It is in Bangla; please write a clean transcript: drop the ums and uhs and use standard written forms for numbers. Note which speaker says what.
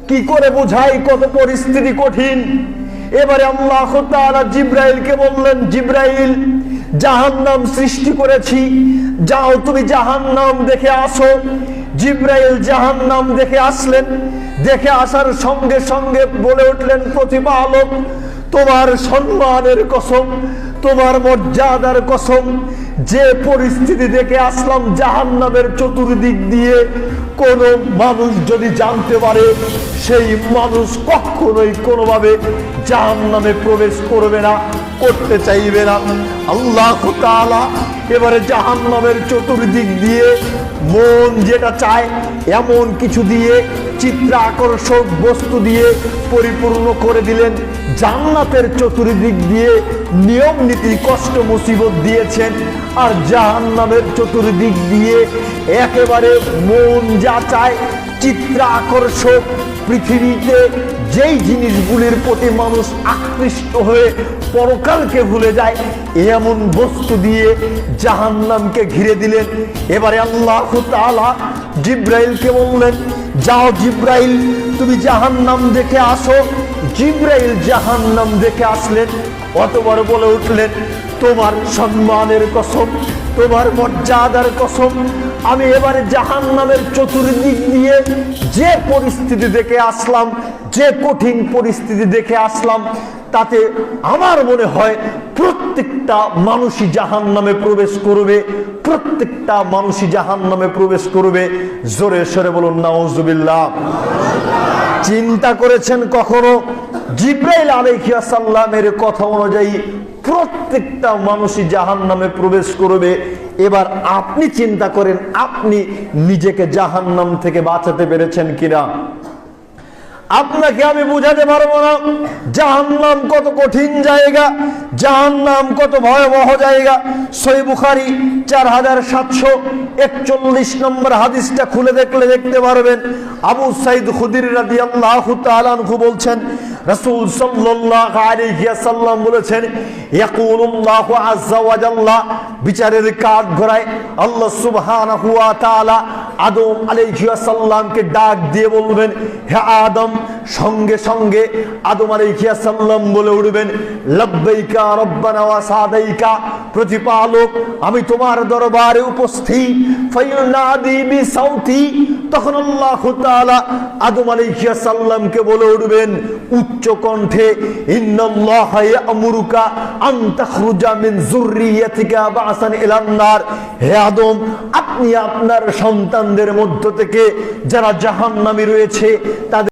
Speaker 1: কি করে বোঝাই কত পরিস্থিতি কঠিন। এবারে আল্লাহ তাআলা জিবরাইলকে বললেন, জিবরাইল, জাহান্নাম সৃষ্টি করেছি, যাও তুমি জাহান্নাম দেখে আসো। জিবরাইল জাহান্নাম দেখে আসলেন। দেখে আসার সঙ্গে সঙ্গে বলে উঠলেন, প্রতিপালক, তোমার সম্মানের কসম, তোমার মর্যাদার কসম, যে পরিস্থিতি দেখে আসলাম জাহান্নামের চতুর্দিক দিয়ে কোন মানুষ যদি জানতে পারে, সেই মানুষ কখনোই কোনোভাবে জাহান্নামে প্রবেশ করবে না, করতে চাইবে না। আল্লাহ তাআলা এবারে জাহান্নামের চতুর্দিক দিয়ে মন যেটা চায় এমন কিছু দিয়ে, চিত্র আকর্ষক বস্তু দিয়ে পরিপূর্ণ করে দিলেন। জান্নাতের চতুর্দিক দিয়ে নিয়ম নীতি কষ্ট মুসিবত দিয়েছেন, আর জাহান্নামের চতুর্দিক দিয়ে একেবারে মন যা চায় চিত্র আকর্ষক, পৃথিবীতে যেই জিনিসগুলির প্রতি মানুষ আকৃষ্ট হয়ে পরকালকে ভুলে যায় এমন বস্তু দিয়ে জাহান্নামকে ঘিরে দিলেন। এবারে আল্লাহ তাআলা জিবরাইলকে বললেন, যাও জিবরাইল, তুমি জাহান্নাম দেখে আসো। জিবরাইল জাহান্নাম দেখে আসলেন। অতবার বলে উঠলেন, তোমার সম্মানের কসম, তোমার মর্যাদার কসম, আমি এবারে জাহান্নামের চতুর্দিক দিয়ে যে পরিস্থিতি দেখে আসলাম, যে কঠিন পরিস্থিতি দেখে আসলাম, তাতে আমার মনে হয় প্রত্যেকটা মানুষই জাহান্নামে প্রবেশ করবে, প্রত্যেকটা মানুষই জাহান্নামে প্রবেশ করবে। জোরে সরে বলুন নাউজুবিল্লাহ। চিন্তা করেছেন কখনো জিবরাইল আলাইহিস সালামের কথা অনুযায়ী প্রত্যেকটা মানুষই জাহান্নামে প্রবেশ করবে? এবার আপনি চিন্তা করেন, আপনি নিজেকে জাহান্নাম থেকে বাঁচাতে পেরেছেন কিনা? আপনাকে আমি বুঝাতে পারবো না জাহান্নাম কত কঠিন জায়গা, জাহান্নাম কত ভয়াবহ জায়গা। সহিহ বুখারী 4741 নম্বর হাদিসটা খুলে দেখলে দেখতে পারবেন। আবু সাঈদ খুদরি রাদিয়াল্লাহু তাআলা আনহু বলছেন, রাসূল সাল্লাল্লাহু আলাইহি ওয়াসাল্লাম বলেছেন, ইয়াকুলুল্লাহু আযজা ওয়া জাল্লা, বিচারের কাঠ ঘোড়ায় আল্লাহ সুবহানাহু ওয়া তাআলা আদম আলাইহিস সালামকে ডাক দিয়ে বলবেন, হে আদম। সঙ্গে সঙ্গে আদম আলাইহিস সালাম বলে উঠবেন, লাব্বাইকা রব্বানা ওয়া সাদাইকা, প্রতিপালক আমি তোমার দরবারে উপস্থিত। ফায়ুনাদি বিসাউতি, তখন আল্লাহ তাআলা আদম আলাইহিস সালামকে বলে উঠবেন উচ্চ কণ্ঠে, ইন্নাল্লাহা ইয়ামুরুকা আন তাখরুজা মিন যুররিয়াতিকা বাসান ইলান নার, হে আদম, আপনি আপনার সন্তানদের মধ্য থেকে যারা জাহান্নামী রয়েছে তাদের